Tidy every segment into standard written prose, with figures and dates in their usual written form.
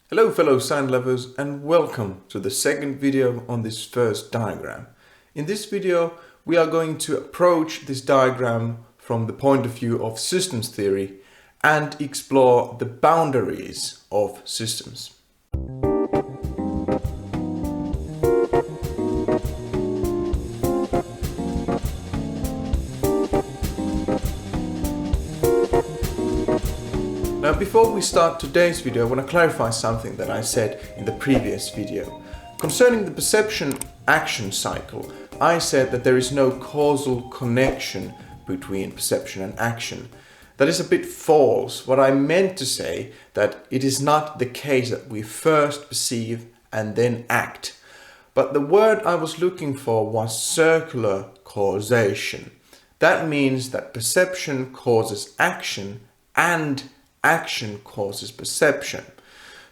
Hello fellow sign lovers and welcome to the second video on this first diagram. In this video we are going to approach this diagram from the point of view of systems theory and explore the boundaries of systems. Now before we start today's video, I want to clarify something that I said in the previous video. Concerning the perception-action cycle, I said that there is no causal connection between perception and action. That is a bit false. What I meant to say that it is not the case that we first perceive and then act. But the word I was looking for was circular causation. That means that perception causes action and action causes perception.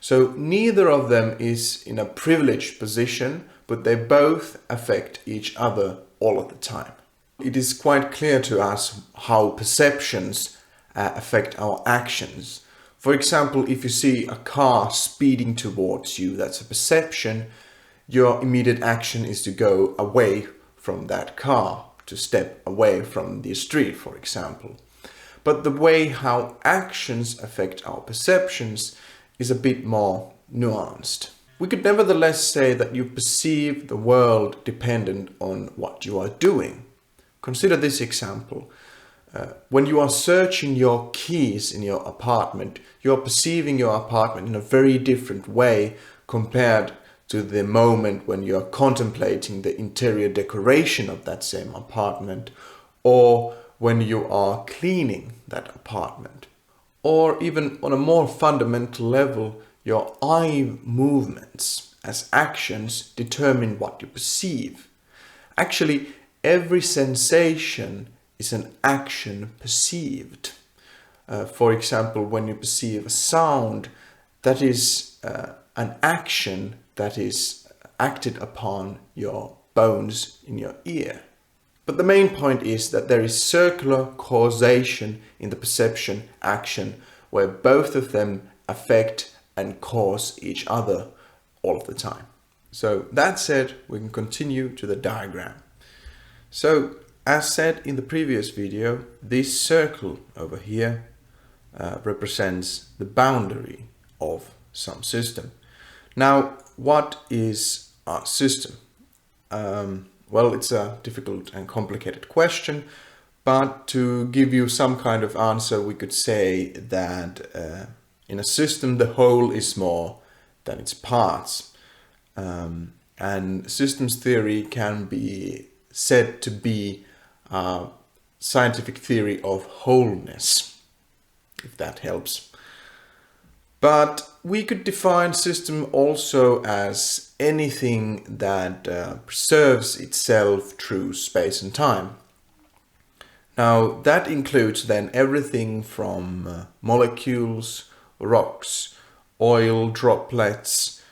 So neither of them is in a privileged position, but they both affect each other all of the time. It is quite clear to us how perceptions affect our actions. For example, if you see a car speeding towards you, that's a perception. Your immediate action is to go away from that car, to step away from the street, for example. But the way how actions affect our perceptions is a bit more nuanced. We could nevertheless say that you perceive the world dependent on what you are doing. Consider this example. When you are searching your keys in your apartment, you are perceiving your apartment in a very different way compared to the moment when you are contemplating the interior decoration of that same apartment, or when you are cleaning that apartment. Or even on a more fundamental level, your eye movements as actions determine what you perceive. Actually, every sensation is an action perceived. For example, when you perceive a sound, that is an action that is acted upon your bones in your ear. But the main point is that there is circular causation in the perception action, where both of them affect and cause each other all of the time. So that said, we can continue to the diagram. So as said in the previous video, this circle over here represents the boundary of some system. Now, what is a system? Well, it's a difficult and complicated question, but to give you some kind of answer, we could say that in a system, the whole is more than its parts. And systems theory can be said to be a scientific theory of wholeness, if that helps. But we could define system also as anything that preserves itself through space and time. Now that includes then everything from molecules, rocks, oil droplets,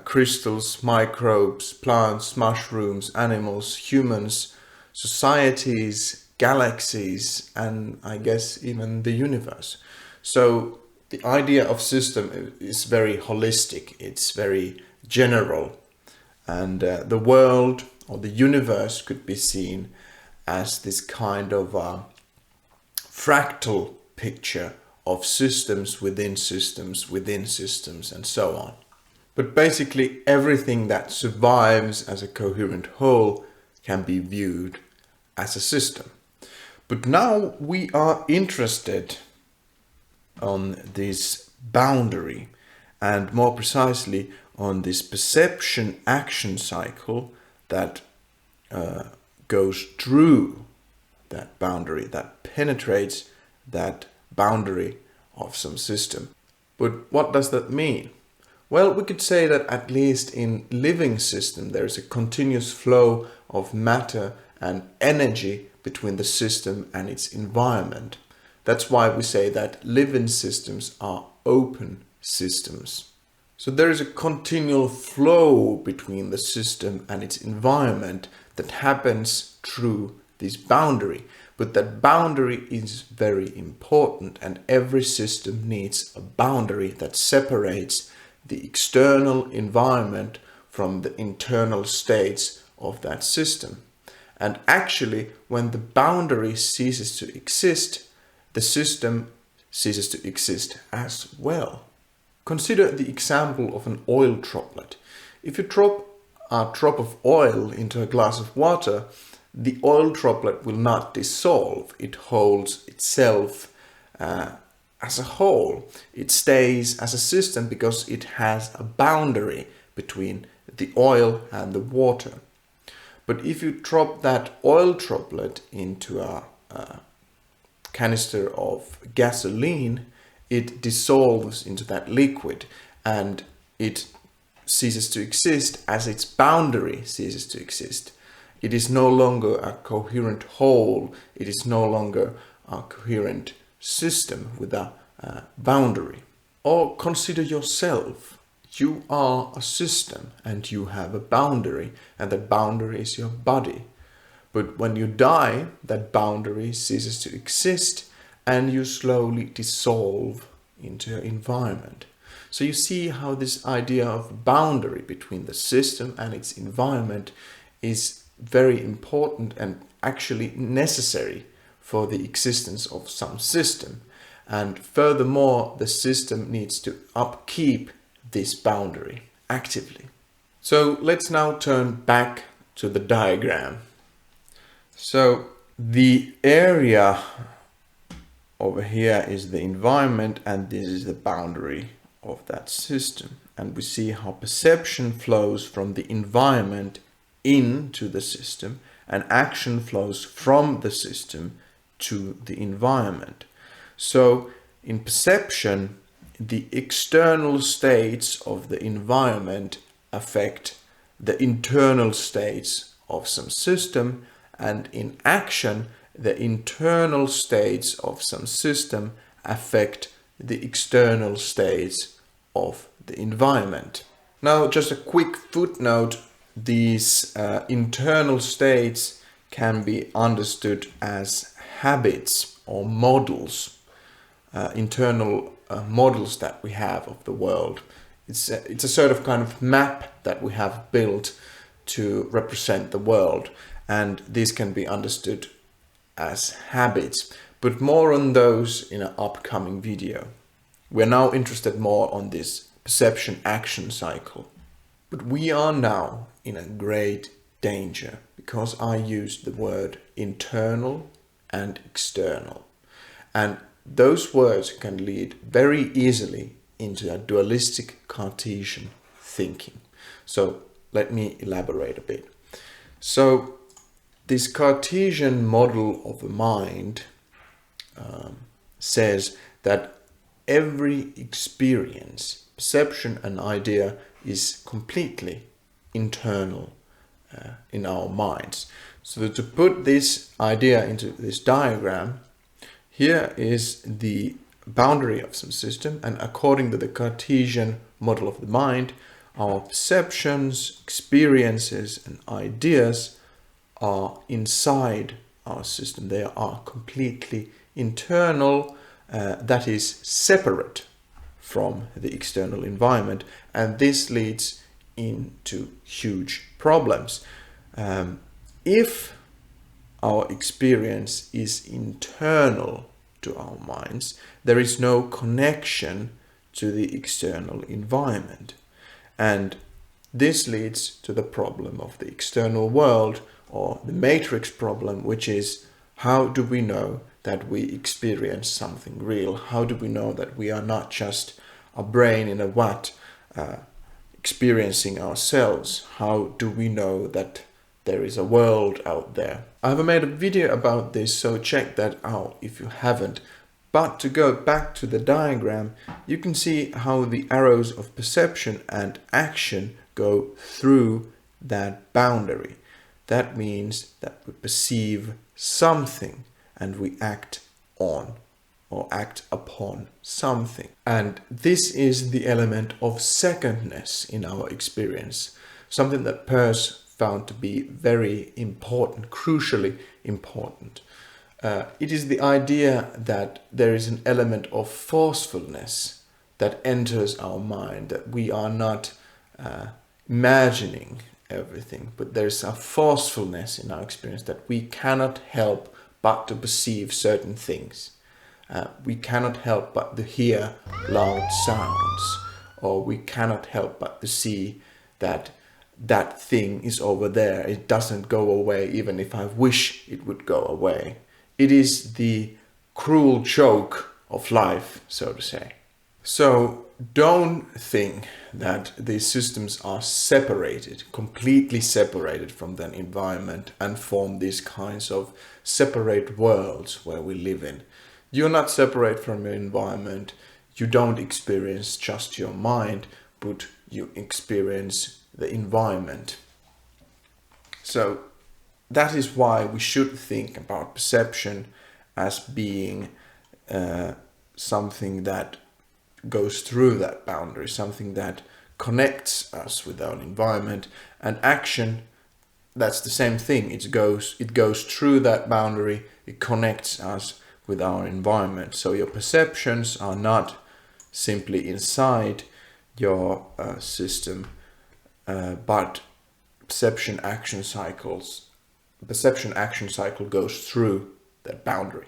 crystals, microbes, plants, mushrooms, animals, humans, societies, galaxies, and I guess even the universe. So the idea of system is very holistic, it's very general, and the world or the universe could be seen as this kind of fractal picture of systems within systems within systems and so on. But basically everything that survives as a coherent whole can be viewed as a system. But now we are interested on this boundary, and more precisely on this perception action cycle that goes through that boundary, that penetrates that boundary of some system. But what does that mean? Well, we could say that at least in living system there is a continuous flow of matter and energy between the system and its environment. That's why we say that living systems are open systems. So there is a continual flow between the system and its environment that happens through this boundary. But that boundary is very important, and every system needs a boundary that separates the external environment from the internal states of that system. And actually, when the boundary ceases to exist, the system ceases to exist as well. Consider the example of an oil droplet. If you drop a drop of oil into a glass of water, the oil droplet will not dissolve. It holds itself as a whole. It stays as a system because it has a boundary between the oil and the water. But if you drop that oil droplet into a canister of gasoline, it dissolves into that liquid and it ceases to exist as its boundary ceases to exist. It is no longer a coherent whole. It is no longer a coherent system with a boundary. Or consider yourself. You are a system and you have a boundary, and that boundary is your body. But when you die, that boundary ceases to exist and you slowly dissolve into your environment. So you see how this idea of boundary between the system and its environment is very important and actually necessary for the existence of some system. And furthermore, the system needs to upkeep this boundary actively. So let's now turn back to the diagram. So the area over here is the environment and this is the boundary of that system. And we see how perception flows from the environment into the system and action flows from the system to the environment. So in perception, the external states of the environment affect the internal states of some system, and in action, the internal states of some system affect the external states of the environment. Now, just a quick footnote. These internal states can be understood as habits or models, internal models that we have of the world. It's a sort of kind of map that we have built to represent the world, and these can be understood as habits, but more on those in an upcoming video. We're now interested more on this perception action cycle. But we are now in a great danger because I used the word internal and external. And those words can lead very easily into a dualistic Cartesian thinking. So let me elaborate a bit. So this Cartesian model of the mind says that every experience, perception and idea is completely internal in our minds. So to put this idea into this diagram, here is the boundary of some system, and according to the Cartesian model of the mind, our perceptions, experiences and ideas are inside our system. They are completely internal, that is separate from the external environment, and this leads into huge problems. If our experience is internal to our minds, there is no connection to the external environment, and this leads to the problem of the external world, or the matrix problem, which is how do we know that we experience something real? How do we know that we are not just a brain in a vat experiencing ourselves? How do we know that there is a world out there? I have made a video about this, so check that out if you haven't. But to go back to the diagram, you can see how the arrows of perception and action go through that boundary. That means that we perceive something and we act on or act upon something. And this is the element of secondness in our experience, something that Peirce found to be very important, crucially important. It is the idea that there is an element of forcefulness that enters our mind, that we are not imagining everything, but there's a forcefulness in our experience that we cannot help but to perceive certain things. We cannot help but to hear loud sounds, or we cannot help but to see that that thing is over there. It doesn't go away even if I wish it would go away. It is the cruel joke of life, so to say. So don't think that these systems are separated, completely separated from the environment and form these kinds of separate worlds where we live in. You're not separate from your environment. You don't experience just your mind, but you experience the environment. So that is why we should think about perception as being something that goes through that boundary, something that connects us with our environment. And action, that's the same thing. It goes through that boundary, it connects us with our environment. So your perceptions are not simply inside your system, but perception action cycle goes through that boundary.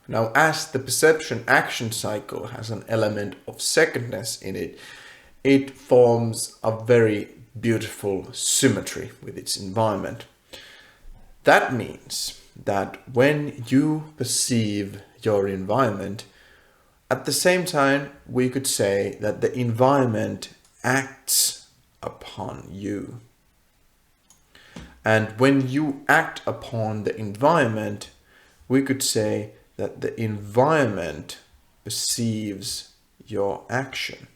Now, as the perception action cycle has an element of secondness in it, it forms a very beautiful symmetry with its environment. That means that when you perceive your environment, at the same time, we could say that the environment acts upon you. And when you act upon the environment, we could say that the environment perceives your action.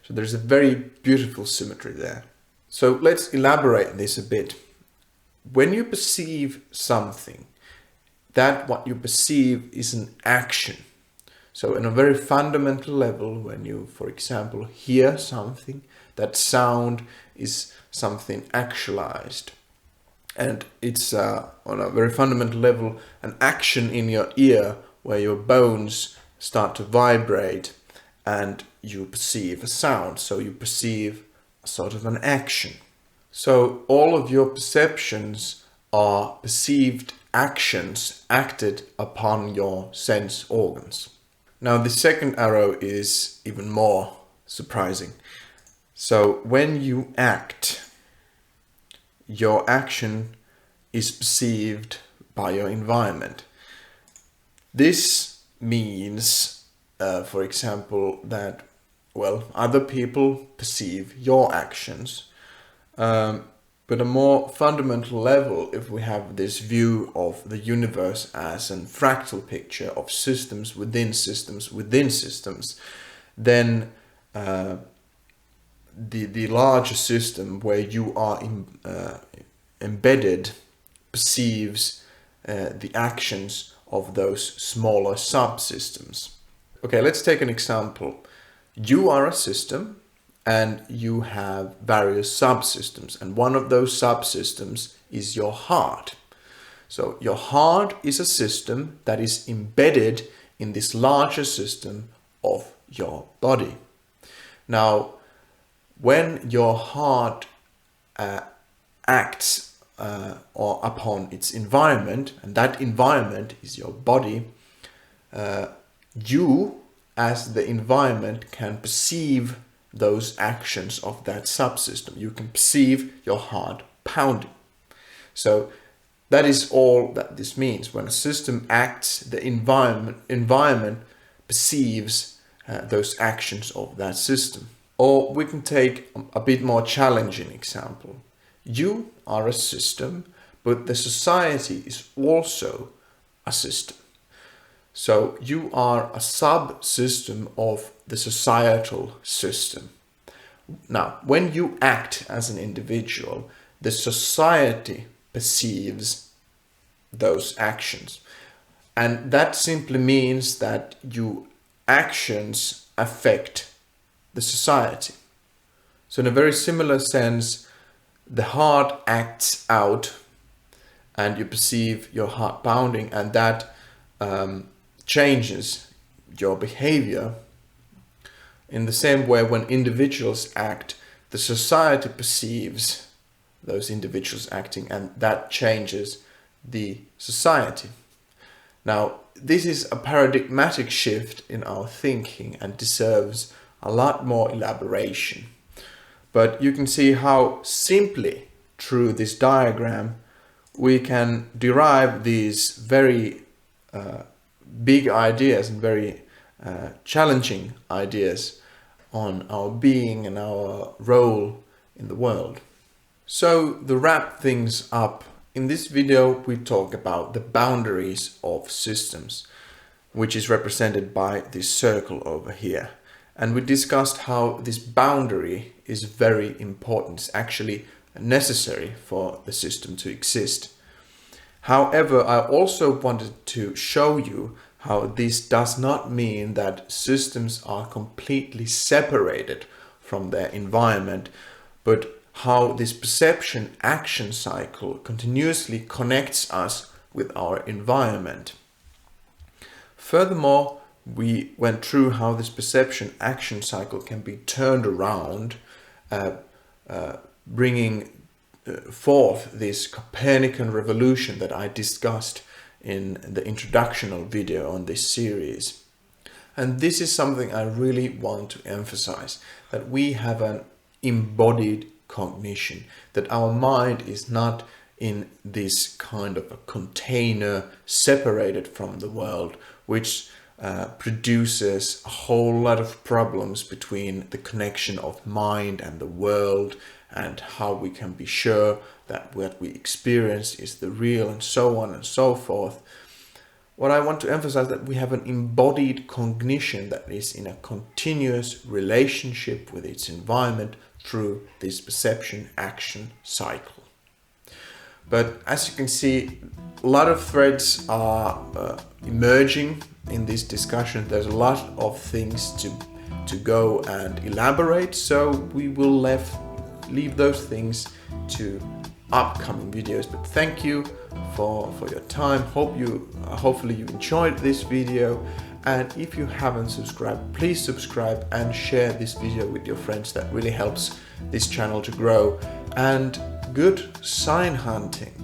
So there's a very beautiful symmetry there. So let's elaborate this a bit. When you perceive something, that what you perceive is an action. So in a very fundamental level, when you, for example, hear something, that sound is something actualized. And it's on a very fundamental level an action in your ear where your bones start to vibrate and you perceive a sound. So you perceive a sort of an action. So all of your perceptions are perceived actions acted upon your sense organs. Now the second arrow is even more surprising. So when you act, your action is perceived by your environment. This means, for example, that, well, other people perceive your actions. But a more fundamental level, if we have this view of the universe as a fractal picture of systems within systems within systems, then the larger system where you are embedded perceives the actions of those smaller subsystems. Okay, let's take an example. You are a system and you have various subsystems, and one of those subsystems is your heart. So your heart is a system that is embedded in this larger system of your body. Now, when your heart acts or upon its environment, and that environment is your body, you as the environment can perceive those actions of that subsystem. You can perceive your heart pounding. So that is all that this means. When a system acts, the environment perceives those actions of that system. Or we can take a bit more challenging example. You are a system, but the society is also a system. So you are a subsystem of the societal system. Now, when you act as an individual, the society perceives those actions. And that simply means that your actions affect the society. So in a very similar sense, the heart acts out and you perceive your heart pounding, and that changes your behavior. In the same way, when individuals act, the society perceives those individuals acting, and that changes the society. Now, this is a paradigmatic shift in our thinking and deserves a lot more elaboration. But you can see how simply through this diagram we can derive these very big ideas and very challenging ideas on our being and our role in the world. So, to wrap things up, in this video we talk about the boundaries of systems, which is represented by this circle over here. And we discussed how this boundary is very important, it's actually necessary for the system to exist. However, I also wanted to show you how this does not mean that systems are completely separated from their environment, but how this perception-action cycle continuously connects us with our environment. Furthermore, we went through how this perception-action cycle can be turned around, bringing forth this Copernican Revolution that I discussed in the introductional video on this series. And this is something I really want to emphasize, that we have an embodied cognition, that our mind is not in this kind of a container separated from the world, which produces a whole lot of problems between the connection of mind and the world, and how we can be sure that what we experience is the real, and so on and so forth. What I want to emphasize, that we have an embodied cognition that is in a continuous relationship with its environment through this perception-action cycle. But as you can see, a lot of threads are emerging in this discussion. There's a lot of things to go and elaborate, so we will leave those things to upcoming videos. But thank you for your time. Hopefully you enjoyed this video, and if you haven't subscribed, please subscribe and share this video with your friends. That really helps this channel to grow. And good sign hunting.